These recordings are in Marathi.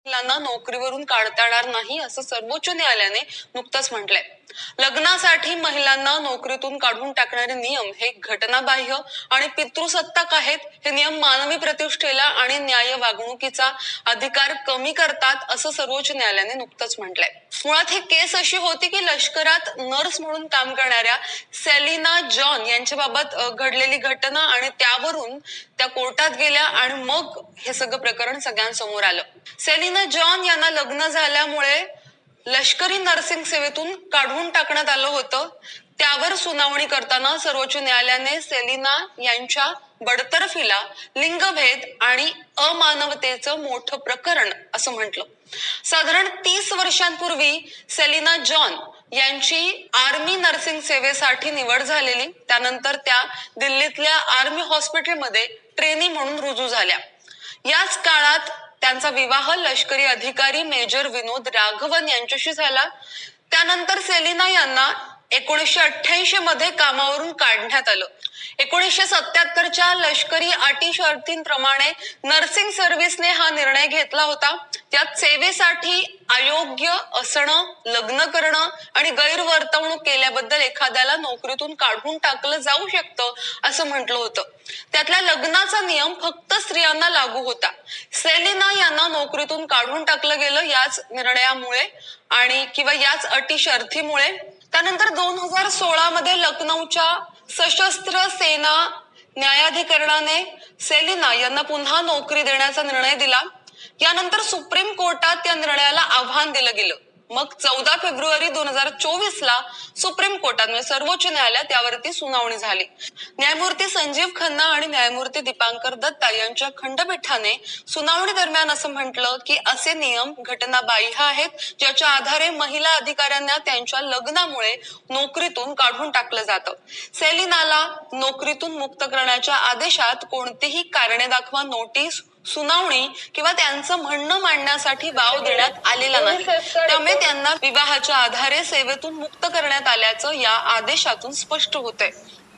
महिलांना नोकरीवरून काढता येणार नाही असं सर्वोच्च न्यायालयाने नुकतंच म्हटलंय. लग्नासाठी महिलांना नोकरीतून काढून टाकणारे नियम हे घटनाबाह्य आणि पितृसत्ताक आहेत. हे नियम मानवी प्रतिष्ठेला आणि न्याय वागणुकीचा अधिकार कमी करतात असं सर्वोच्च न्यायालयाने नुकतंच म्हटलंय. मुळात ही केस अशी होती की लष्करात नर्स म्हणून काम करणाऱ्या सेलिना जॉन यांच्याबाबत घडलेली घटना आणि त्यावरून त्या कोर्टात गेल्या आणि मग हे सगळं प्रकरण सगळ्यांसमोर आलं. सेलिना जॉन यांना लग्न झाल्यामुळे लष्करी नर्सिंग सेवेतून काढून टाकण्यात आलं होतं. त्यावर सुनावणी करताना सर्वोच्च न्यायालयाने सेलिना यांच्या बडतर्फीला लिंगभेद आणि अमानवतेचं मोठं प्रकरण असं म्हटलं. साधारण 30 वर्षांपूर्वी सेलिना जॉन यांची आर्मी नर्सिंग सेवेसाठी निवड झालेली. त्यानंतर त्या दिल्लीतल्या आर्मी हॉस्पिटलमध्ये ट्रेनी म्हणून रुजू झाल्या. याच काळात त्यांचा विवाह लष्करी अधिकारी मेजर विनोद राघवन यांच्याशी झाला. त्यानंतर सेलिना यांना 1988 मध्ये कामावरून काढण्यात आलं. 1977च्या लष्करी अटी शर्तींप्रमाणे नर्सिंग सर्व्हिसने हा निर्णय घेतला होता. त्यात सेवेसाठी अयोग्य असणं, लग्न करणं आणि गैरवर्तवणूक केल्याबद्दल एखाद्याला नोकरीतून काढून टाकलं जाऊ शकतं असं म्हटलं होतं. त्यातला लग्नाचा नियम फक्त स्त्रियांना लागू होता. सेलिना यांना नोकरीतून काढून टाकलं गेलं याच निर्णयामुळे आणि किंवा याच अटी शर्थीमुळे. त्यानंतर 2016 मध्ये लखनौच्या सशस्त्र सेना न्यायाधिकरणाने सेलिना यांना पुन्हा नोकरी देण्याचा निर्णय दिला. यानंतर सुप्रीम कोर्टात या निर्णयाला आव्हान दिलं गेलं. मग 14 फेब्रुवारी 2024 ला सुप्रीम कोर्टात म्हणजे सर्वोच्च न्यायालयात त्यावरती सुनावणी झाली. न्यायमूर्ती संजीव खन्ना आणि न्यायमूर्ती दीपांकर दत्ता यांच्या खंडपीठाने सुनावणी दरम्यान असं म्हटलं की असे नियम घटनाबाह्य आहेत, ज्याच्या आधारे महिला अधिकाऱ्यांना त्यांच्या लग्नामुळे नोकरीतून काढून टाकलं जातं. सेलिनाला नोकरीतून मुक्त करण्याच्या आदेशात कोणतीही कारणे दाखवा नोटीस, सुनावणी किंवा त्यांचं म्हणणं मांडण्यासाठी वाव देण्यात आलेला नाही. त्यामुळे त्यांना विवाहाच्या आधारे सेवेतून मुक्त करण्यात आल्याचं या आदेशातून स्पष्ट होतंय.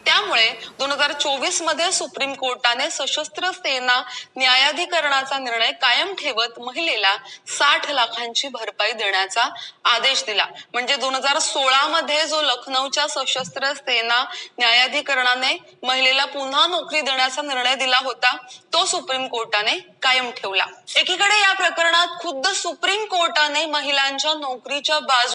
त्यामुळे 2024 मध्ये सुप्रीम कोर्टाने सशस्त्र सेना न्यायाधिकरणाचा निर्णय कायम ठेवत महिलेला 60 लाखांची भरपाई देण्याचा आदेश दिला. म्हणजे 2016 मध्ये जो लखनौच्या सशस्त्र सेना न्यायाधिकरणाने महिलेला पुन्हा नोकरी देण्याचा निर्णय दिला होता तो सुप्रीम कोर्टाने कायम ठेवला. एकीकडे या प्रकरणात खुद्द सुप्रीम कोर्टाने महिलांच्या नोकरीच्या बाजू